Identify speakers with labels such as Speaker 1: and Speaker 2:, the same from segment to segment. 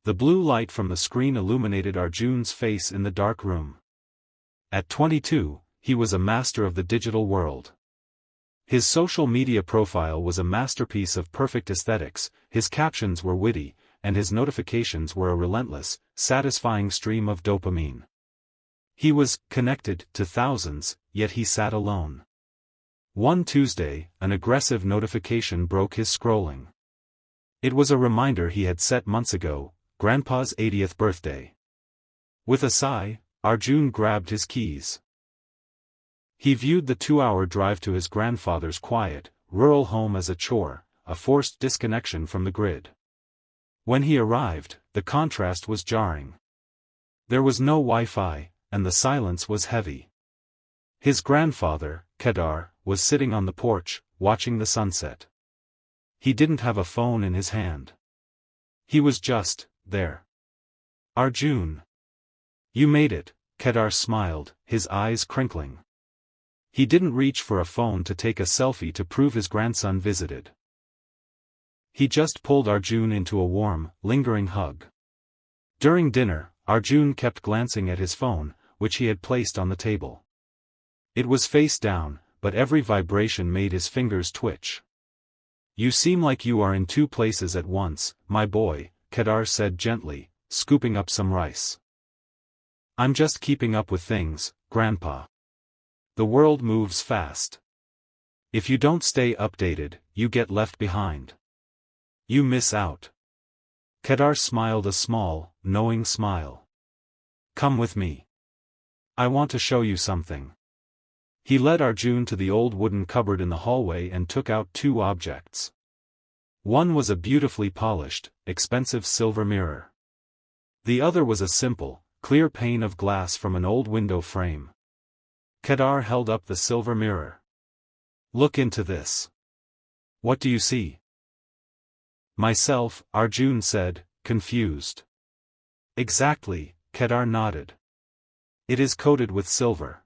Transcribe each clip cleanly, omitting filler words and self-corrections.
Speaker 1: The blue light from the screen illuminated Arjun's face in the dark room. At 22, he was a master of the digital world. His social media profile was a masterpiece of perfect aesthetics, his captions were witty, and his notifications were a relentless, satisfying stream of dopamine. He was connected to thousands, yet he sat alone. One Tuesday, an aggressive notification broke his scrolling. It was a reminder he had set months ago, Grandpa's 80th birthday. With a sigh, Arjun grabbed his keys. He viewed the 2-hour drive to his grandfather's quiet, rural home as a chore, a forced disconnection from the grid. When he arrived, the contrast was jarring. There was no Wi-Fi, and the silence was heavy. His grandfather, Kedar, was sitting on the porch, watching the sunset. He didn't have a phone in his hand. He was just there. Arjun. You made it, Kedar smiled, his eyes crinkling. He didn't reach for a phone to take a selfie to prove his grandson visited. He just pulled Arjun into a warm, lingering hug. During dinner, Arjun kept glancing at his phone, which he had placed on the table. It was face down, but every vibration made his fingers twitch. You seem like you are in two places at once, my boy, Kedar said gently, scooping up some rice. I'm just keeping up with things, Grandpa. The world moves fast. If you don't stay updated, you get left behind. You miss out. Kedar smiled a small, knowing smile. Come with me. I want to show you something. He led Arjun to the old wooden cupboard in the hallway and took out two objects. One was a beautifully polished, expensive silver mirror. The other was a simple, clear pane of glass from an old window frame. Kedar held up the silver mirror. Look into this. What do you see? Myself, Arjun said, confused. Exactly, Kedar nodded. It is coated with silver.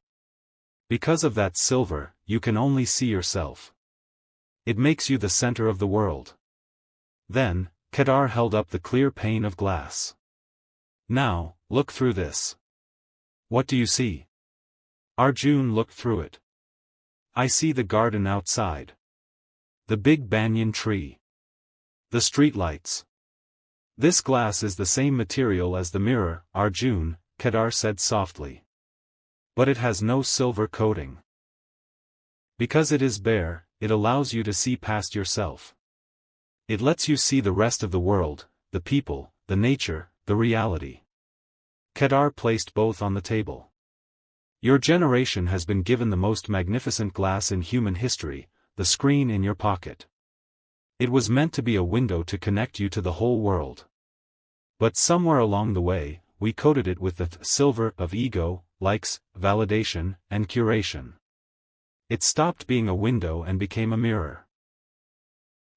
Speaker 1: Because of that silver, you can only see yourself. It makes you the center of the world. Then, Kedar held up the clear pane of glass. Now, look through this. What do you see? Arjun looked through it. I see the garden outside. The big banyan tree. The streetlights. This glass is the same material as the mirror, Arjun, Kedar said softly. But it has no silver coating. Because it is bare, it allows you to see past yourself. It lets you see the rest of the world, the people, the nature, the reality. Kedar placed both on the table. Your generation has been given the most magnificent glass in human history, the screen in your pocket. It was meant to be a window to connect you to the whole world. But somewhere along the way, we coated it with the silver of ego, likes, validation, and curation. It stopped being a window and became a mirror.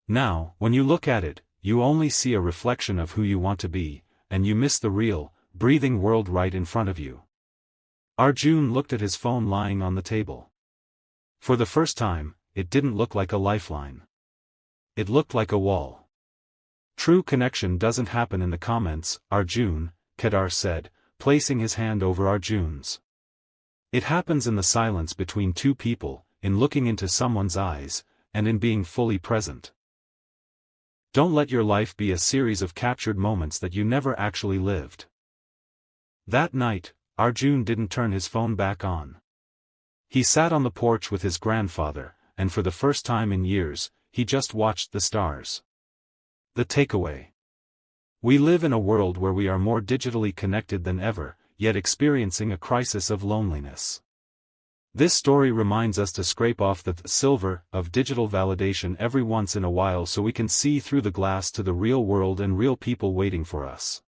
Speaker 1: Now, when you look at it, you only see a reflection of who you want to be, and you miss the real, breathing world right in front of you. Arjun looked at his phone lying on the table. For the first time, it didn't look like a lifeline. It looked like a wall. True connection doesn't happen in the comments, Arjun, Kedar said, placing his hand over Arjun's. It happens in the silence between two people, in looking into someone's eyes, and in being fully present. Don't let your life be a series of captured moments that you never actually lived. That night, Arjun didn't turn his phone back on. He sat on the porch with his grandfather, and for the first time in years, he just watched the stars. The takeaway. We live in a world where we are more digitally connected than ever, yet experiencing a crisis of loneliness. This story reminds us to scrape off the silver of digital validation every once in a while so we can see through the glass to the real world and real people waiting for us.